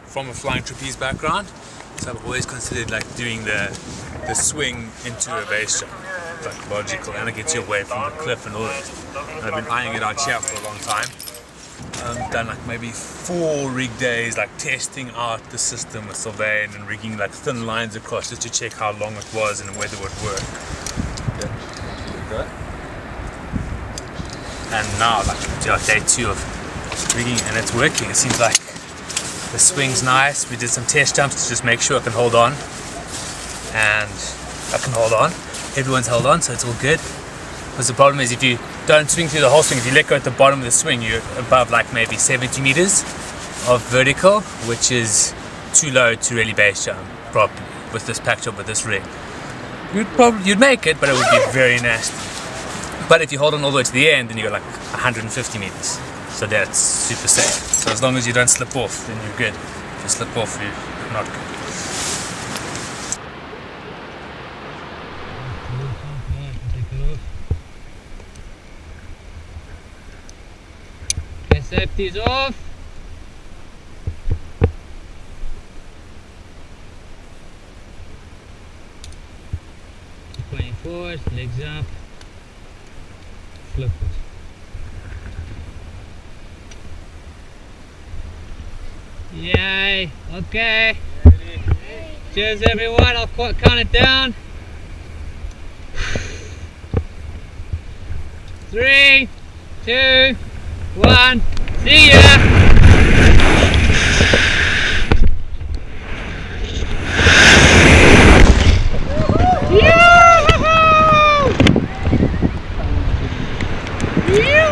from a flying trapeze background, so I've always considered like doing the swing into a base jump. It's like logical, and it gets you away from the cliff and all that. And I've been eyeing it out here for a long time. Done like maybe 4 rig days, like testing out the system with Sylvain and rigging like thin lines across just to check how long it was and whether it would work. And now like day 2 of rigging, and it's working. It seems like the swing's nice. We did some test jumps to just make sure I can hold on, and I can hold on. Everyone's held on, so it's all good. Because the problem is if you don't swing through the whole swing, if you let go at the bottom of the swing, you're above like maybe 70 meters of vertical, which is too low to really base jump properly with this pack job with this rig. You'd make it, but it would be very nasty. But if you hold on all the way to the end, then you go like 150 meters. So that's super safe. So as long as you don't slip off, then you're good. If you slip off, you're not good. Okay, safety's off. Going forward, legs up. Flip it. Yay! Okay. Cheers, everyone. I'll count it down. 3, 2, 1. See ya. Yeah!